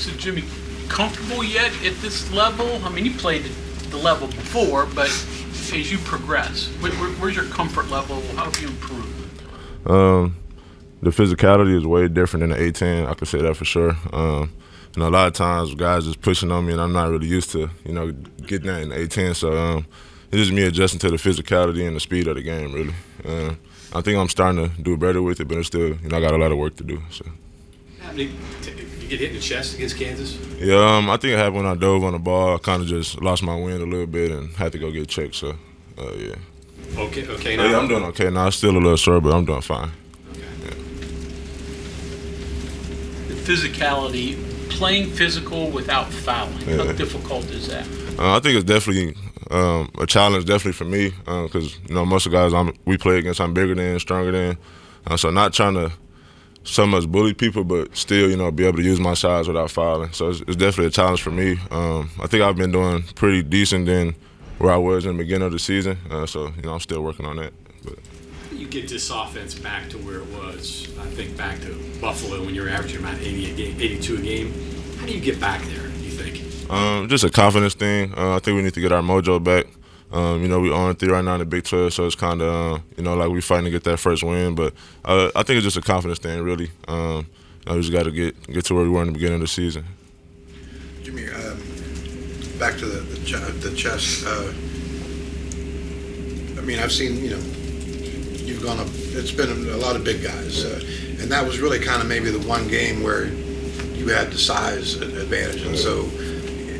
So, Jimmy, comfortable yet at this level? I mean, you played at the level before, but as you progress, where's your comfort level? How have you improved? The physicality is way different than the 18. I could say that for sure. A lot of times guys just pushing on me, and I'm not really used to, getting that in the 18. So it's just me adjusting to the physicality and the speed of the game, really. I think I'm starting to do better with it, but it's still, I got a lot of work to do. So. You get hit in the chest against Kansas? Yeah, I think it happened when I dove on the ball. I kind of just lost my wind a little bit and had to go get checked. So, yeah. Okay now? Yeah, I'm doing okay now. It's still a little sore, but I'm doing fine. Okay. Yeah. The physicality, playing physical without fouling, how difficult is that? I think it's definitely a challenge, definitely for me, because most of the guys we play against, I'm bigger than, stronger than, so not trying to so much bully people, but still, be able to use my size without fouling. So it's definitely a challenge for me. I think I've been doing pretty decent than where I was in the beginning of the season, so I'm still working on that. But. You get this offense back to where it was, I think, back to Buffalo when you were averaging about 82 a game. How do you get back there, do you think? Just a confidence thing. I think we need to get our mojo back. We on 3 right now in the Big 12, so it's kind of, like we fighting to get that first win. But I think it's just a confidence thing, really. We just got to get to where we were in the beginning of the season. Jimmy, back to the chest. I've seen, you've gone up. It's been a lot of big guys, and that was really kind of maybe the one game where you had the size advantage, and so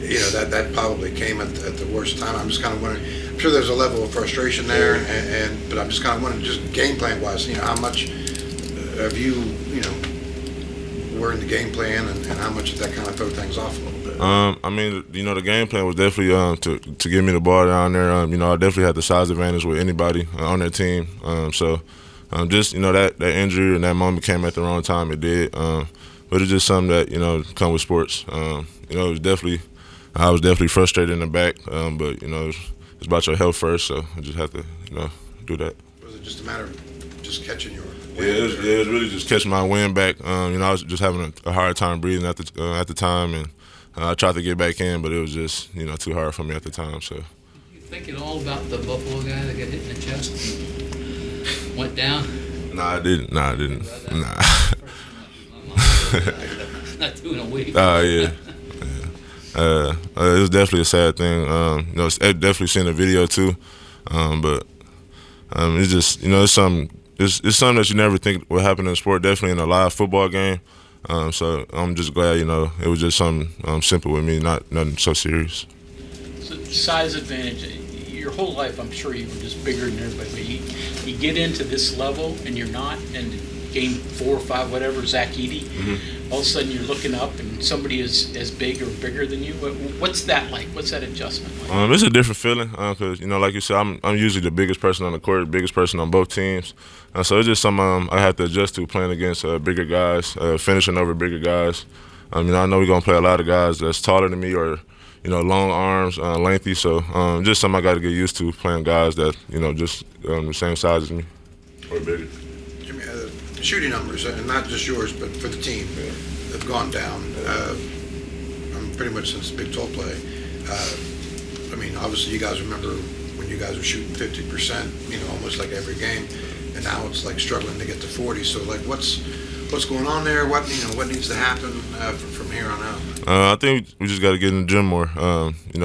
that probably came at the worst time. I'm just kind of wondering. I'm sure there's a level of frustration there, but I'm just kind of wondering, just game plan wise, how much of you were in the game plan, and how much did that kind of throw things off a little bit? The game plan was definitely to give me the ball down there. I definitely had the size advantage with anybody on their team. That injury and that moment came at the wrong time. It did, but it's just something that come with sports. It was definitely. I was definitely frustrated in the back, but it's about your health first, so I just have to do that. Was it just a matter of just catching your wind? Yeah, it was really just catching my wind back. I was just having a hard time breathing at the time, and I tried to get back in, but it was just too hard for me at the time. So. You think at all about the Buffalo guy that got hit in the chest and went down? Nah, I didn't. Nah. Not 2 in a week. Yeah. It was definitely a sad thing. I've definitely seen the video too, but it's just it's something that you never think would happen in sport. Definitely in a live football game. So I'm just glad it was just something simple with me, nothing so serious. So size advantage. Your whole life, I'm sure you were just bigger than everybody. But you get into this level and you're not, and game 4 or 5, whatever, Zach Edey. Mm-hmm. All of a sudden you're looking up and somebody is as big or bigger than you. What's that like? What's that adjustment like? It's a different feeling because like you said, I'm usually the biggest person on the court, the biggest person on both teams. So it's just something I have to adjust to, playing against bigger guys, finishing over bigger guys. I know we're gonna play a lot of guys that's taller than me or long arms, lengthy. So just something I got to get used to, playing guys that just the same size as me or bigger. Shooting numbers, and not just yours, but for the team, have gone down. Pretty much since the Big 12 play. Obviously, you guys remember when you guys were shooting 50%, almost like every game, and now it's like struggling to get to 40. So, like, what's going on there? What needs to happen from here on out? I think we just got to get in the gym more.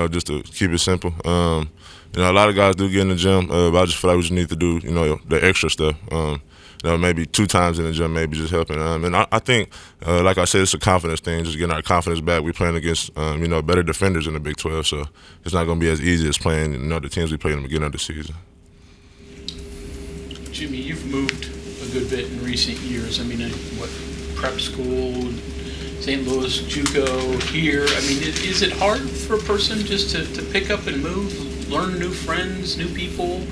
Just to keep it simple. A lot of guys do get in the gym, but I just feel like we just need to do the extra stuff. Maybe 2 times in the gym, maybe just helping. And I think, like I said, it's a confidence thing, just getting our confidence back. We're playing against, better defenders in the Big 12, so it's not going to be as easy as playing, the teams we played in the beginning of the season. Jimmy, you've moved a good bit in recent years. Prep school, St. Louis, JUCO, here. Is it hard for a person just to pick up and move, learn new friends, new people?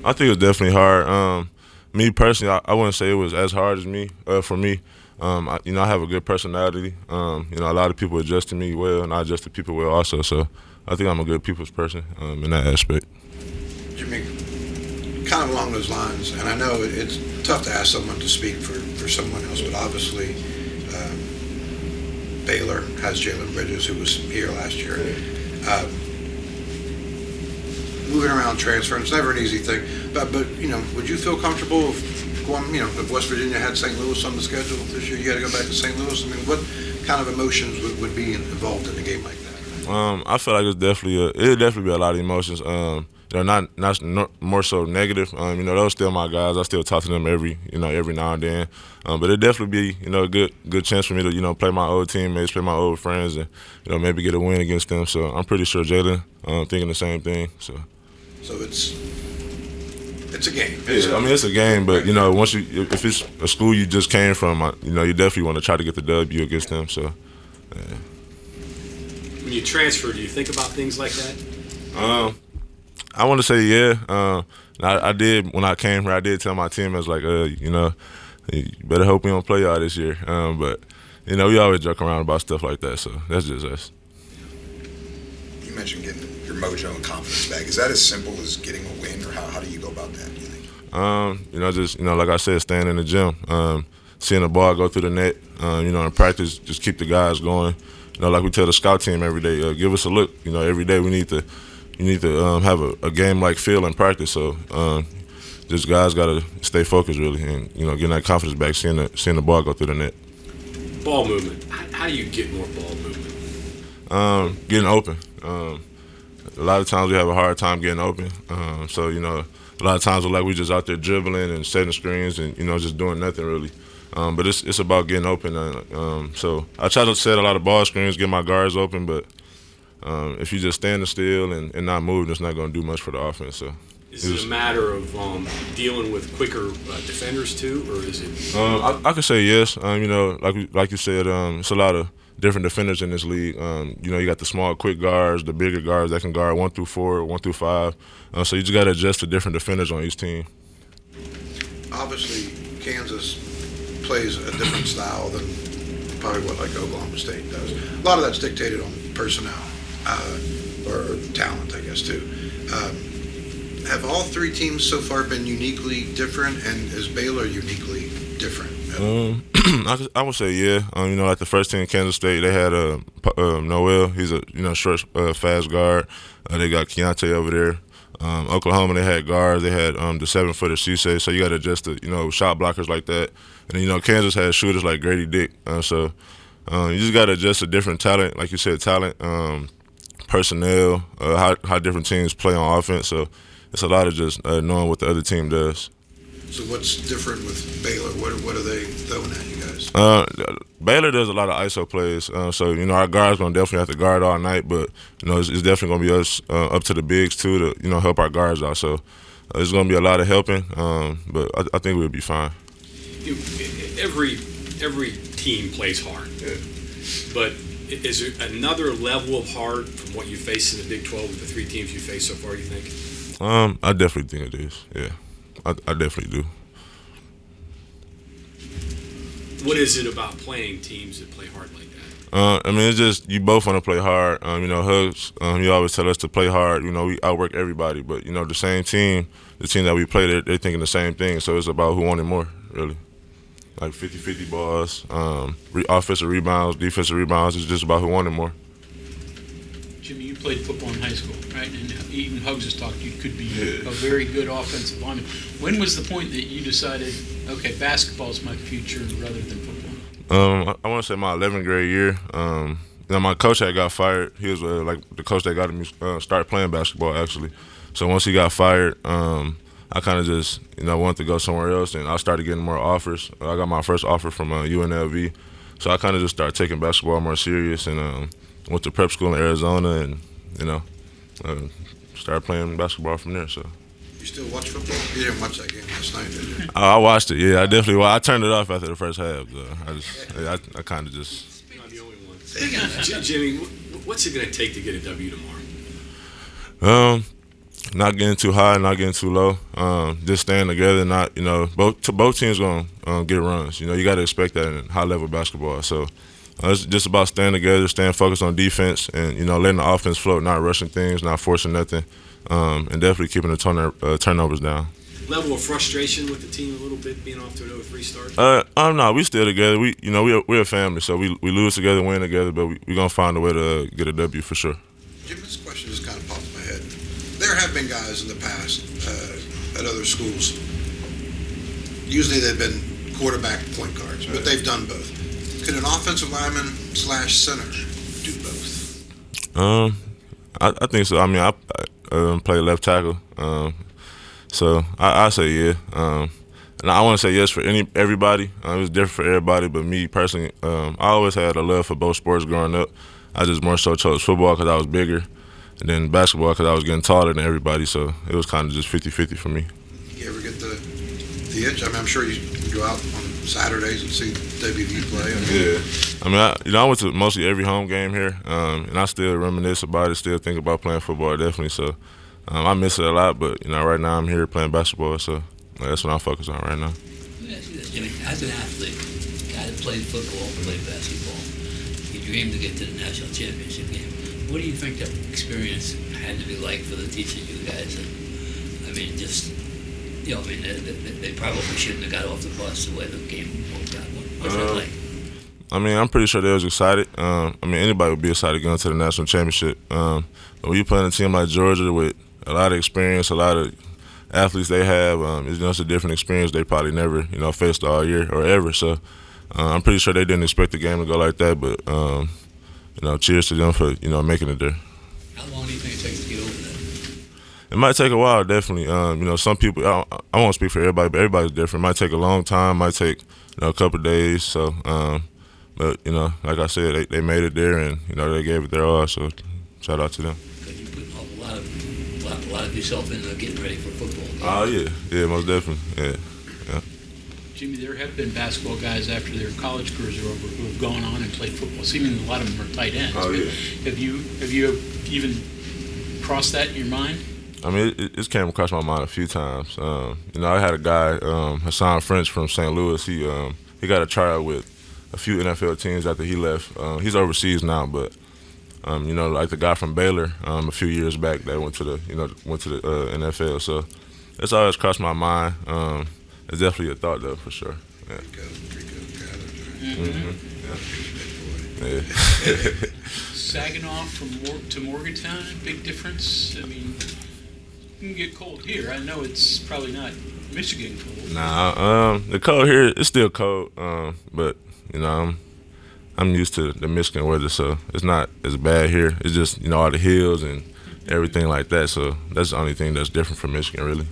I think it's definitely hard. Me personally, I wouldn't say it was as hard as me. For me, I have a good personality. A lot of people adjust to me well, and I adjust to people well also. So I think I'm a good people's person in that aspect. Jimmy, kind of along those lines, and I know it's tough to ask someone to speak for someone else, but obviously Baylor has Jalen Bridges, who was here last year. Moving around, transferring, it's never an easy thing. But would you feel comfortable if going, if West Virginia had St. Louis on the schedule this year, you got to go back to St. Louis? I mean, what kind of emotions would be involved in a game like that? I feel like it'd definitely be a lot of emotions. Not more so negative. Those still my guys. I still talk to them every now and then. But it'd definitely be a good chance for me to play my old teammates, play my old friends, and maybe get a win against them. So I'm pretty sure Jalen thinking the same thing. So it's a game. It's a game, but if it's a school you just came from, you definitely want to try to get the W against them. So. When you transfer, do you think about things like that? I want to say yeah. I did when I came here. I did tell my teammates you better hope we don't play y'all this year. But we always joke around about stuff like that. So that's just us. You mentioned getting your mojo and confidence back. Is that as simple as getting a win, or how do you go about that, do you think? Just like I said, staying in the gym, seeing the ball go through the net. In practice, just keep the guys going. Like we tell the scout team every day, give us a look. Every day we need to have a game-like feel in practice. So just guys got to stay focused really, and getting that confidence back, seeing the ball go through the net. Ball movement. How do you get more ball movement? Getting open. A lot of times we have a hard time getting open. So a lot of times we just out there dribbling and setting screens and just doing nothing really. But it's about getting open. So I try to set a lot of ball screens, get my guards open, but if you just standing still and not moving, it's not going to do much for the offense. So is it a matter of dealing with quicker defenders too, or is it? I could say yes. Like you said, it's a lot of different defenders in this league. You got the small, quick guards, the bigger guards that can guard 1 through 4, 1 through 5. So you just got to adjust to different defenders on each team. Obviously, Kansas plays a different style than probably what Oklahoma State does. A lot of that's dictated on personnel or talent, I guess, too. Have all three teams so far been uniquely different, and is Baylor uniquely different? I would say yeah. Like the first team, Kansas State, they had Noel. He's a short, fast guard. They got Keontae over there. Oklahoma, they had guards. They had the 7-footer Cisse. So you got to adjust to shot blockers like that. And then Kansas had shooters like Grady Dick. So you just got to adjust to different talent, like you said, personnel, how different teams play on offense. So it's a lot of just knowing what the other team does. So what's different with Baylor? What are they throwing at you guys? Baylor does a lot of ISO plays. So our guards going to definitely have to guard all night, but it's definitely going to be us up to the bigs too to help our guards out. So it's going to be a lot of helping, but I think we'll be fine. Every team plays hard, but is there another level of hard from what you face in the Big 12 with the three teams you face so far, you think? I definitely think it is, yeah. I definitely do. What is it about playing teams that play hard like that? It's just you both want to play hard. Hugs, he always tell us to play hard. We outwork everybody, but, the same team, the team that we play, they're thinking the same thing. So it's about who wanted more, really. Like 50-50 balls, offensive rebounds, defensive rebounds. It's just about who wanted more. Jimmy, you played football in high school, right? And even Hugs has talked, you could be a very good offensive lineman. When was the point that you decided, okay, basketball is my future rather than football? I want to say my 11th grade year. My coach had got fired. He was the coach that got me start playing basketball, actually. So once he got fired, I kind of just, wanted to go somewhere else, and I started getting more offers. I got my first offer from UNLV. So I kind of just started taking basketball more serious and went to prep school in Arizona and, started playing basketball from there. So. You still watch football? You didn't watch that game last night, did you? I watched it, yeah. I definitely watched. I turned it off after the first half. I kind of just. You're not the only one. Jimmy, what's it going to take to get a W tomorrow? Not getting too high, not getting too low. Just staying together. Not both teams gonna get runs. You got to expect that in high level basketball. So it's just about staying together, staying focused on defense, and letting the offense float, not rushing things, not forcing nothing, and definitely keeping the turnovers down. level of frustration with the team a little bit being off to an 0-3 start? No, we still together. We're a family, so we lose together, win together, but we gonna find a way to get a W for sure. Jim, this question just kind of popped in my head. There have been guys in the past at other schools. Usually they've been quarterback point guards, but they've done both. Could an offensive lineman / center do both? I think so. I mean, I play left tackle, so I say yeah. And I want to say yes for everybody. It was different for everybody, but me personally, I always had a love for both sports growing up. I just more so chose football because I was bigger, and then basketball because I was getting taller than everybody, so it was kind of just 50-50 for me. You ever get the itch? I mean, I'm sure you go out on Saturdays and see WVU play. I went to mostly every home game here, and I still reminisce about it, still think about playing football, definitely. So I miss it a lot, but, right now I'm here playing basketball, so that's what I'm focused on right now. Let me ask you this, Jimmy. As an athlete, a guy that played football, played basketball, you dreamed to get to the national championship game. What do you think that experience had to be like for the teaching you guys? And, I mean, just, they probably shouldn't have got off the bus the way the game worked out. What's that like? I mean, I'm pretty sure they was excited. Anybody would be excited going to the national championship. But when you playing a team like Georgia with a lot of experience, a lot of athletes they have, it's just a different experience they probably never, faced all year or ever. So I'm pretty sure they didn't expect the game to go like that. But, cheers to them for, making it there. How long do you think it takes to get over that? It might take a while, definitely. Some people, I won't speak for everybody, but everybody's different. It might take a long time, might take, a couple of days. So, but, like I said, they made it there and, they gave it their all. So shout out to them. Because you put a lot of yourself into getting ready for football. Oh, yeah, most definitely, yeah. Jimmy, there have been basketball guys after their college careers are over who have gone on and played football. Seemingly a lot of them are tight ends. Oh, yeah. Have you even crossed that in your mind? I mean, it came across my mind a few times. I had a guy, Hassan French from St. Louis. He got a tryout with a few NFL teams after he left. He's overseas now, but like the guy from Baylor a few years back that went to the NFL. So it's always crossed my mind. It's definitely a thought though, for sure. Yeah. Yeah. Saginaw to Morgantown, big difference. I mean, it can get cold here. I know it's probably not Michigan cold. Nah, the cold here it's still cold, but I'm used to the Michigan weather, so it's not as bad here. It's just all the hills and everything like that. So that's the only thing that's different from Michigan, really.